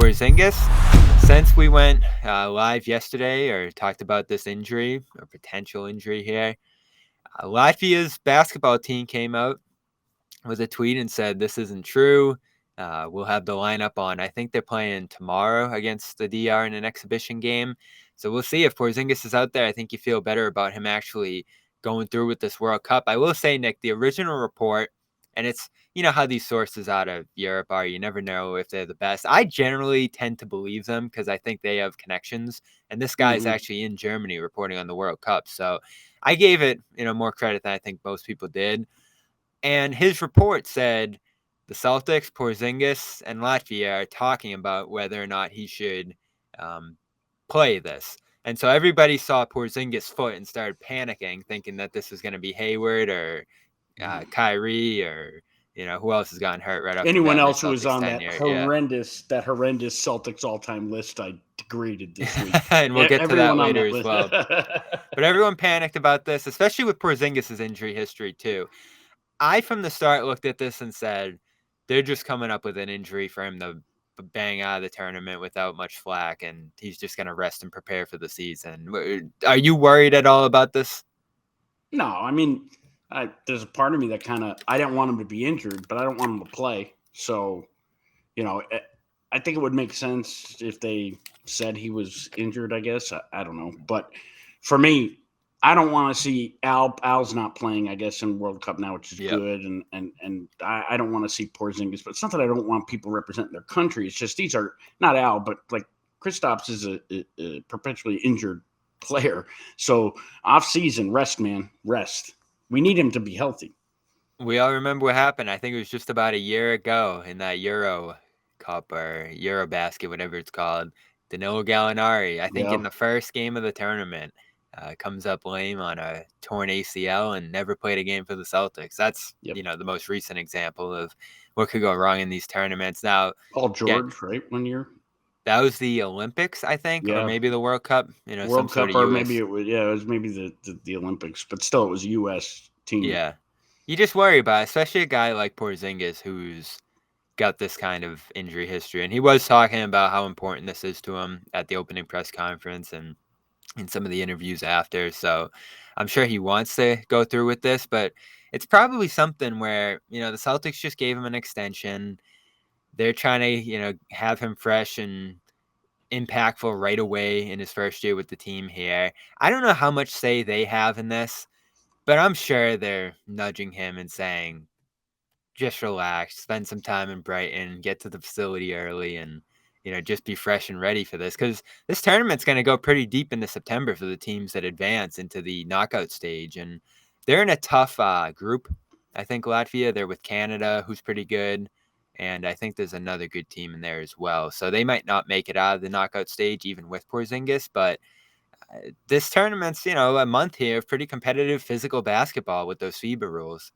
Porzingis, since we went live yesterday or talked about this injury or potential injury here, Latvia's basketball team came out with a tweet and said this isn't true. We'll have the lineup on. I think they're playing tomorrow against the DR in an exhibition game. So we'll see if Porzingis is out there. I think you feel better about him actually going through with this World Cup. I will say, Nick, the original report, and it's, you know how these sources out of Europe are. You never know if they're the best. I generally tend to believe them because I think they have connections. And this guy is actually in Germany reporting on the World Cup. So I gave it, more credit than I think most people did. And his report said the Celtics, Porzingis, and Latvia are talking about whether or not he should play this. And so everybody saw Porzingis' foot and started panicking, thinking that this was going to be Hayward or Kyrie or, who else has gotten hurt right off the bat. Anyone else who was on that horrendous Celtics all-time list I degraded this week. And we'll get to that later as well. But everyone panicked about this, especially with Porzingis' injury history too. I, from the start, looked at this and said, they're just coming up with an injury for him to bang out of the tournament without much flack, and he's just going to rest and prepare for the season. Are you worried at all about this? No, I mean, there's a part of me that I didn't want him to be injured, but I don't want him to play. So, I think it would make sense if they said he was injured, I guess. I don't know. But for me, I don't want to see Al's not playing, I guess, in World Cup now, which is good. And I don't want to see Porzingis. But it's not that I don't want people representing their country. It's just these are not Al, but like Kristaps is a perpetually injured player. So off season, rest, man, rest. We need him to be healthy. We all remember what happened. I think it was just about a year ago in that Euro Cup or Eurobasket, whatever it's called. Danilo Gallinari, I think in the first game of the tournament, comes up lame on a torn ACL and never played a game for the Celtics. That's, the most recent example of what could go wrong in these tournaments. Now, Paul George, right, 1 year? That was the Olympics, I think, or maybe the World Cup. World Cup, or maybe it was maybe the Olympics, but still it was a U.S. team. Yeah. You just worry about it, especially a guy like Porzingis who's got this kind of injury history. And he was talking about how important this is to him at the opening press conference and in some of the interviews after. So I'm sure he wants to go through with this, but it's probably something where, the Celtics just gave him an extension. They're trying to, have him fresh and impactful right away in his first year with the team here. I don't know how much say they have in this, but I'm sure they're nudging him and saying, just relax, spend some time in Brighton, get to the facility early, and just be fresh and ready for this, because this tournament's going to go pretty deep into September for the teams that advance into the knockout stage. And they're in a tough group. I think Latvia, they're with Canada, who's pretty good. And I think there's another good team in there as well. So they might not make it out of the knockout stage, even with Porzingis. But this tournament's, a month here of pretty competitive physical basketball with those FIBA rules.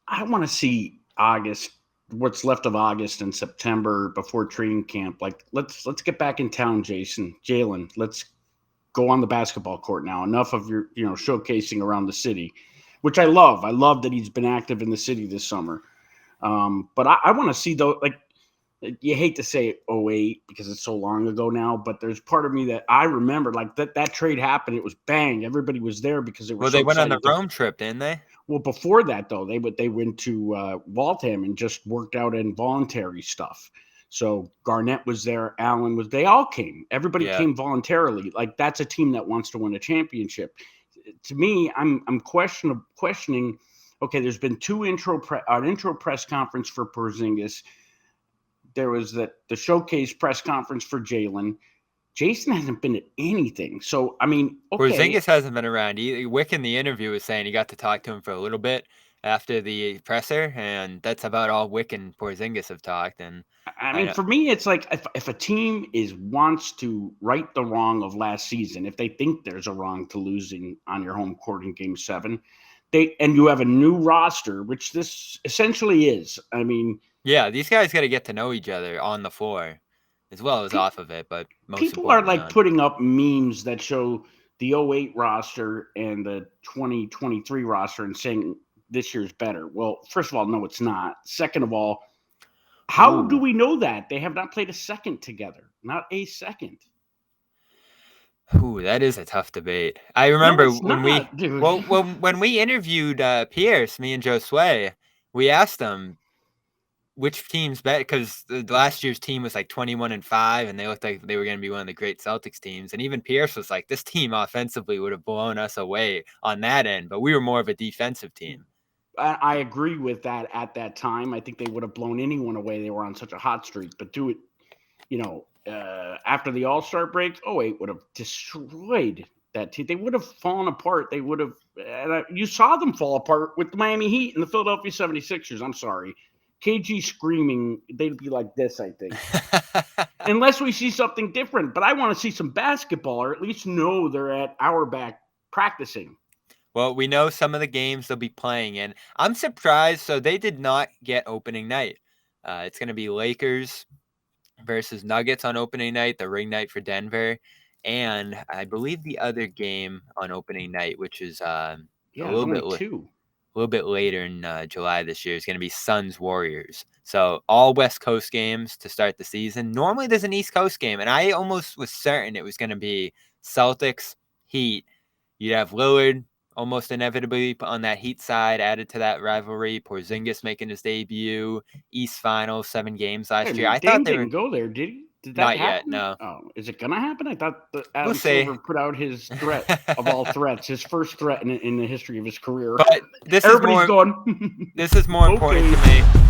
I want to see August, what's left of August and September before training camp. Like, let's get back in town, Jalen. Let's go on the basketball court now. Enough of your, showcasing around the city, which I love. I love that he's been active in the city this summer. But I want to see, though, like, you hate to say 08 because it's so long ago now, but there's part of me that I remember, like, that trade happened. It was bang. Everybody was there because it was. Well, they went on the Rome trip, didn't they? Well, before that, though, they went to Waltham and just worked out involuntary stuff. So Garnett was there, Allen was. They all came. Everybody came voluntarily. Like, that's a team that wants to win a championship. To me, I'm questioning. Okay, there's been an intro press conference for Porzingis. There was the showcase press conference for Jalen. Jason hasn't been at anything. So, I mean, okay. Porzingis hasn't been around. Wick in the interview was saying he got to talk to him for a little bit after the presser, and that's about all Wick and Porzingis have talked. And I mean, for me, it's like if a team wants to right the wrong of last season, if they think there's a wrong to losing on your home court in Game 7, and you have a new roster, which this essentially is. I mean, yeah, these guys got to get to know each other on the floor as well as off of it. But people are like putting up memes that show the 08 roster and the 2023 roster and saying this year's better. Well, first of all, no, it's not. Second of all, How do Ooh. we know that? They have not played a second together. Not a second. Ooh, that is a tough debate. I No, remember it's not, dude. when we interviewed Pierce, me and Josue, we asked him which team's better, because the last year's team was like 21-5, and they looked like they were going to be one of the great Celtics teams. And even Pierce was like, this team offensively would have blown us away on that end, but we were more of a defensive team. I agree with that at that time. I think they would have blown anyone away. They were on such a hot streak. But do it, after the All-Star break, 08 would have destroyed that team. They would have fallen apart. They would have you saw them fall apart with the Miami Heat and the Philadelphia 76ers. I'm sorry. KG screaming, they'd be like this, I think. Unless we see something different. But I want to see some basketball, or at least know they're at our back practicing. Well, we know some of the games they'll be playing in. I'm surprised. So they did not get opening night. It's going to be Lakers versus Nuggets on opening night, the ring night for Denver. And I believe the other game on opening night, which is a little bit later in July this year, is going to be Suns Warriors. So all West Coast games to start the season. Normally there's an East Coast game, and I almost was certain it was going to be Celtics, Heat. You'd have Lillard almost inevitably on that Heat side added to that rivalry. Porzingis making his debut. East Finals, 7 games last year. I thought they didn't go there, did he? Did that not happen? yet, no. Oh, is it gonna happen? I thought that Adam We'll see. Silver put out his threat of all threats, his first threat in the history of his career. But this Everybody's is more going. This is more important to me.